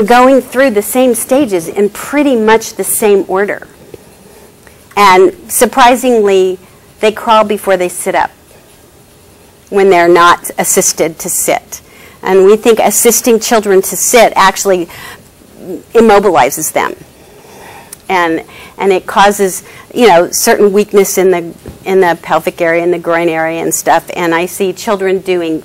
going through the same stages in pretty much the same order. And surprisingly, they crawl before they sit up when they're not assisted to sit. And we think assisting children to sit actually immobilizes them. And it causes, certain weakness in the pelvic area and the groin area and stuff. And I see children doing,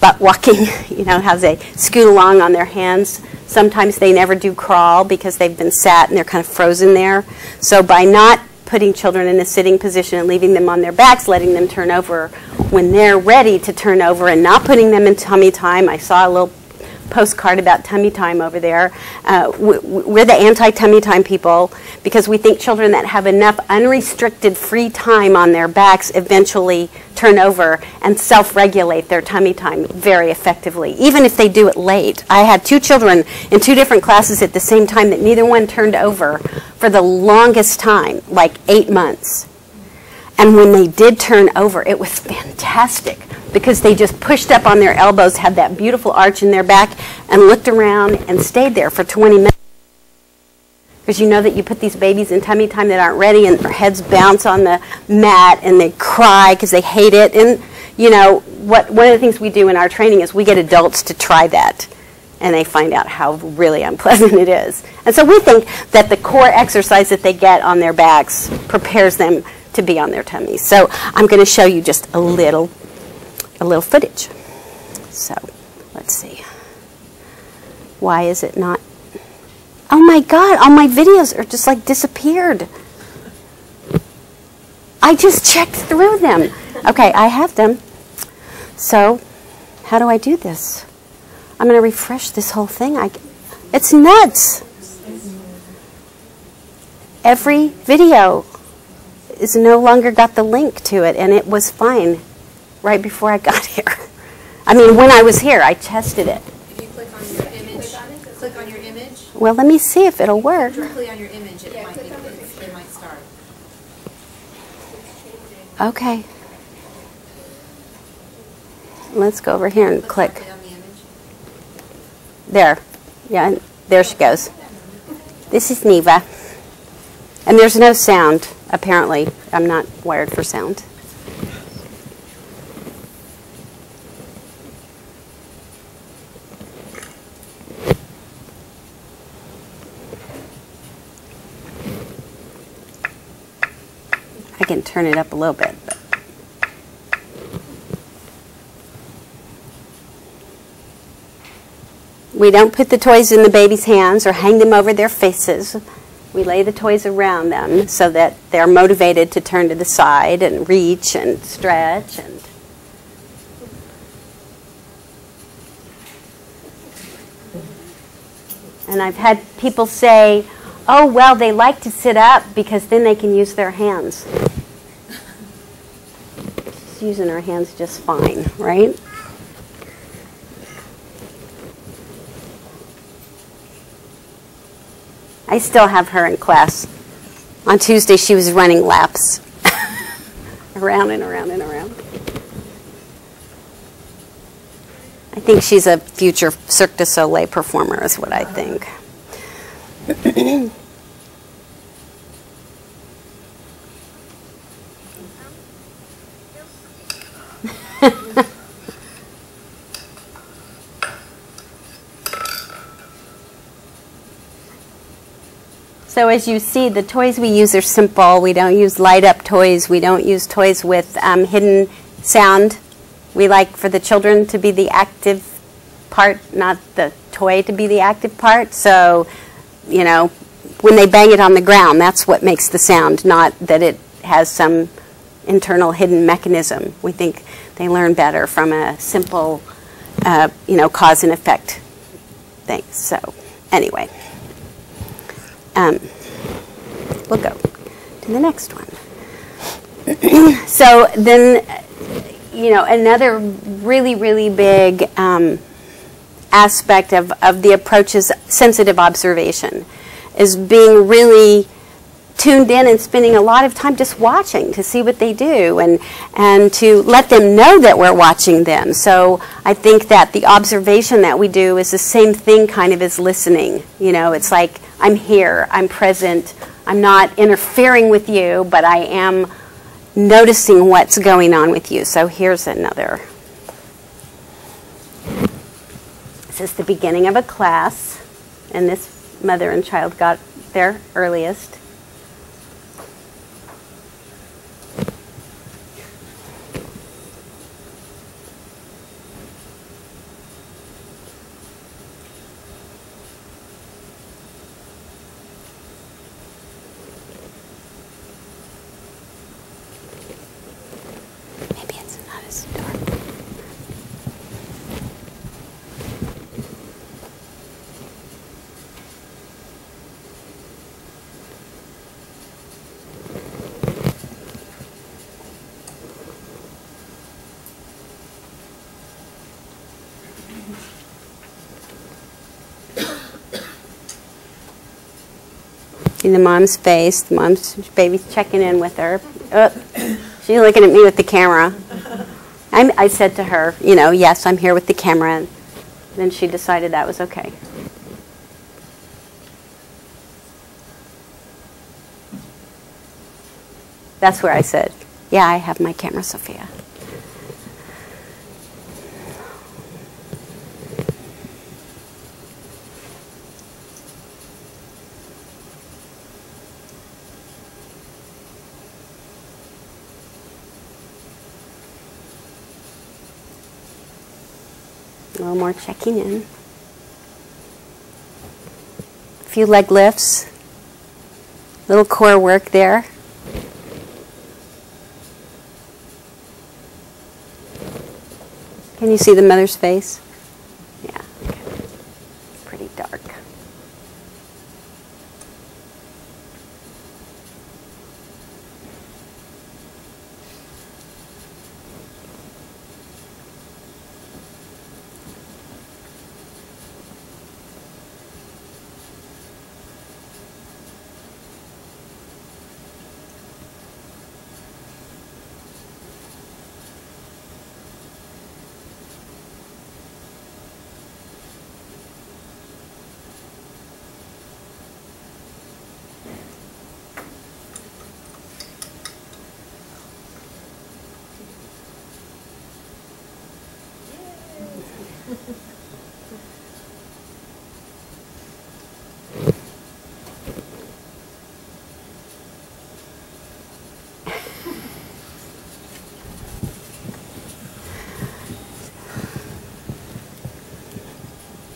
butt walking, how they scoot along on their hands. Sometimes they never do crawl because they've been sat and they're kind of frozen there. So by not putting children in a sitting position and leaving them on their backs, letting them turn over when they're ready to turn over and not putting them in tummy time. I saw a little postcard about tummy time over there. We're the anti-tummy time people because we think children that have enough unrestricted free time on their backs eventually turn over and self-regulate their tummy time very effectively, even if they do it late. I had 2 children in 2 different classes at the same time that neither one turned over for the longest time, like 8 months. And when they did turn over, it was fantastic because they just pushed up on their elbows, had that beautiful arch in their back, and looked around and stayed there for 20 minutes. Because you know that you put these babies in tummy time that aren't ready and their heads bounce on the mat and they cry because they hate it. And, one of the things we do in our training is we get adults to try that. And they find out how really unpleasant it is. And so we think that the core exercise that they get on their backs prepares them to be on their tummies. So I'm going to show you just a little footage. So let's see. Why is it not? Oh my God, all my videos are just like disappeared. I just checked through them. Okay, I have them. So how do I do this? I'm going to refresh this whole thing. It's nuts. Every video is no longer got the link to it, and it was fine right before I got here. I mean, when I was here, I tested it. If you click on your image, click on your image. Well, let me see if it'll work. Directly on your image, it might start. Okay. Let's go over here and click. On the image. There. Yeah, there she goes. This is Neva. And there's no sound, apparently. I'm not wired for sound. I can turn it up a little bit. But we don't put the toys in the baby's hands or hang them over their faces. We lay the toys around them so that they're motivated to turn to the side and reach and stretch. And I've had people say, oh, well, they like to sit up because then they can use their hands. She's using her hands just fine, right? I still have her in class. On Tuesday, she was running laps around and around and around. I think she's a future Cirque du Soleil performer is what I think. So as you see, the toys we use are simple. We don't use light-up toys. We don't use toys with hidden sound. We like for the children to be the active part, not the toy to be the active part. So, when they bang it on the ground, that's what makes the sound, not that it has some internal hidden mechanism. We think they learn better from a simple, cause and effect thing. So, anyway. We'll go to the next one. So then, another really, really big aspect of the approach is sensitive observation, is being really tuned in and spending a lot of time just watching to see what they do and to let them know that we're watching them. So I think that the observation that we do is the same thing kind of as listening. You know, it's like I'm here, I'm present, I'm not interfering with you, but I am noticing what's going on with you. So here's another. This is the beginning of a class, and this mother and child got there earliest. Maybe it's not as dark. See the mom's face. The mom's baby's checking in with her. Oh, she's looking at me with the camera. I said to her, you know, yes, I'm here with the camera. And then she decided that was okay. That's where I said, yeah, I have my camera, Sophia. A little more checking in. A few leg lifts. Little core work there. Can you see the mother's face? Yeah. Okay. Pretty dark.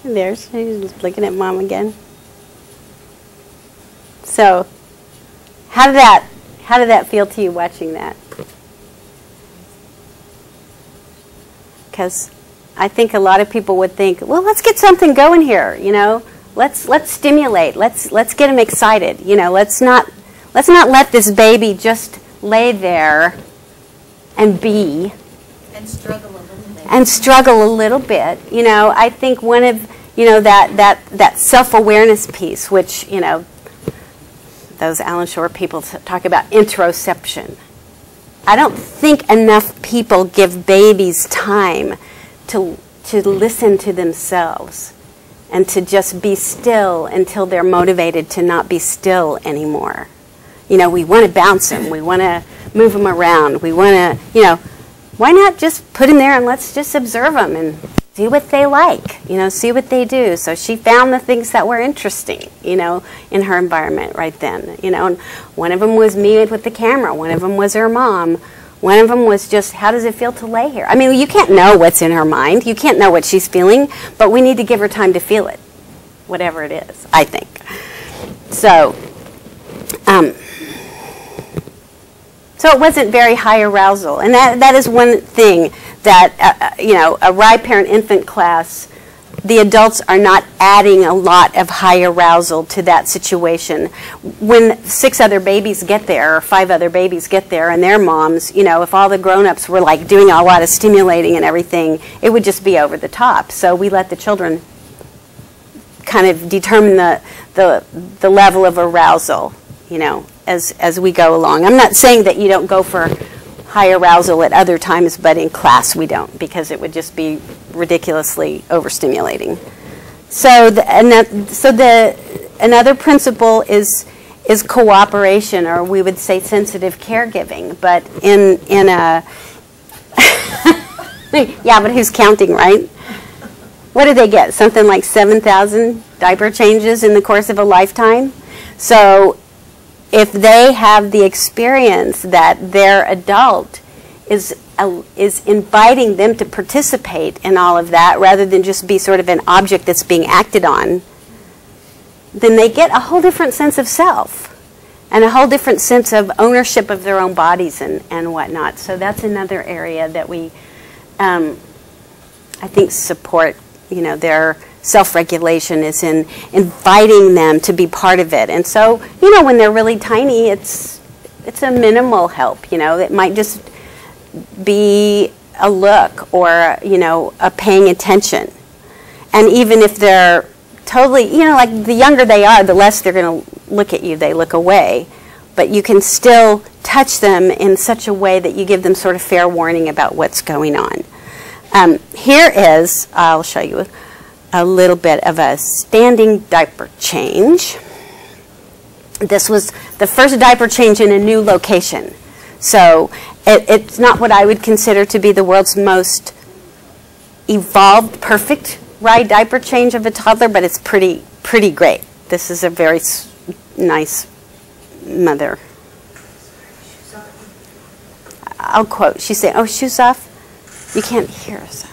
There, she's looking at mom again. So, how did that feel to you watching that? Because I think a lot of people would think, well, let's get something going here. You know, let's stimulate. Let's get them excited. You know, let's not let this baby just lay there and be. And struggle a little bit. And struggle a little bit. You know, I think one of, you know, that self-awareness piece, which, you know, those Alan Shore people talk about interoception. I don't think enough people give babies time to listen to themselves and to just be still until they're motivated to not be still anymore. You know, we want to bounce them. We want to move them around. We want to, you know, why not just put them there and let's just observe them and see what they like, you know, see what they do. So she found the things that were interesting, you know, in her environment right then, you know. And one of them was me with the camera. One of them was her mom. One of them was just, how does it feel to lay here? I mean, you can't know what's in her mind. You can't know what she's feeling, but we need to give her time to feel it, whatever it is, I think. So, so it wasn't very high arousal. And that is one thing that, you know, a RIE parent-infant class, the adults are not adding a lot of high arousal to that situation. When 6 other babies get there, or 5 other babies get there, and their moms, you know, if all the grown-ups were like doing a lot of stimulating and everything, it would just be over the top. So we let the children kind of determine the level of arousal, you know, as we go along. I'm not saying that you don't go for high arousal at other times, but in class we don't, because it would just be ridiculously overstimulating. So another principle is cooperation, or we would say sensitive caregiving. But in a yeah, but who's counting, right? What do they get? Something like 7,000 diaper changes in the course of a lifetime. So if they have the experience that their adult is inviting them to participate in all of that, rather than just be sort of an object that's being acted on, then they get a whole different sense of self and a whole different sense of ownership of their own bodies and whatnot. So that's another area that we, I think, support, their self-regulation is in inviting them to be part of it. And so, when they're really tiny, it's a minimal help, It might just be a look or, a paying attention. And even if they're totally, like the younger they are, the less they're going to look at you. They look away. But you can still touch them in such a way that you give them sort of fair warning about what's going on. Here is, I'll show you a little bit of a standing diaper change. This was the first diaper change in a new location. So it's not what I would consider to be the world's most evolved, perfect diaper change of a toddler, but it's pretty great. This is a very nice mother. I'll quote. She's saying, "Oh, shoes off? You can't hear us."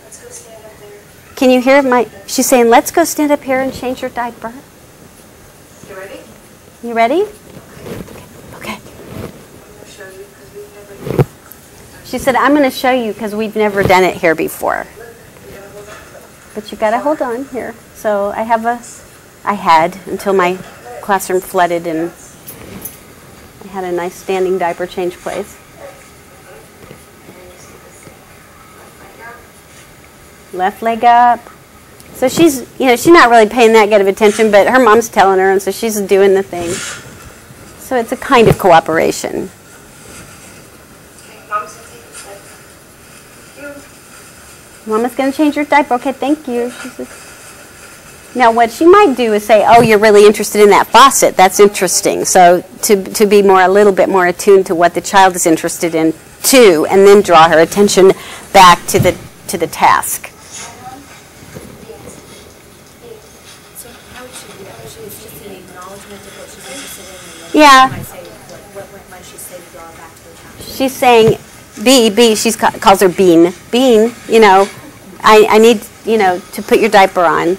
Let's go stand up there. Can you hear my? She's saying, "Let's go stand up here and change your diaper." You ready? You ready? Okay. She said, "I'm going to show you because we've never done it here before." But you got to hold on here. So I had until my classroom flooded and I had a nice standing diaper change place. Left leg up. So she's, she's not really paying that good of attention, but her mom's telling her, and so she's doing the thing. So it's a kind of cooperation. Mama's going to change your diaper. Okay, thank you. She says, now what she might do is say, "Oh, you're really interested in that faucet. That's interesting." So to be a little bit more attuned to what the child is interested in too, and then draw her attention back to the task. So how would she do that? It's just the acknowledgement of what she's interested in, and then Yeah. she might say, what might she say to draw back to the task? She's saying, B, she calls her Bean. Bean, I need, to put your diaper on.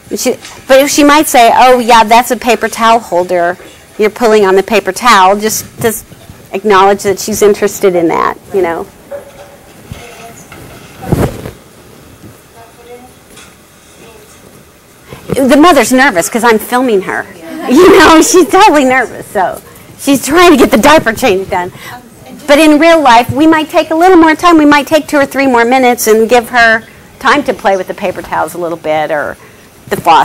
But she might say, "Oh, yeah, that's a paper towel holder. You're pulling on the paper towel." Just acknowledge that she's interested in that, The mother's nervous because I'm filming her. She's totally nervous. So she's trying to get the diaper change done. But in real life, we might take a little more time. We might take 2 or 3 more minutes and give her time to play with the paper towels a little bit or the faucet.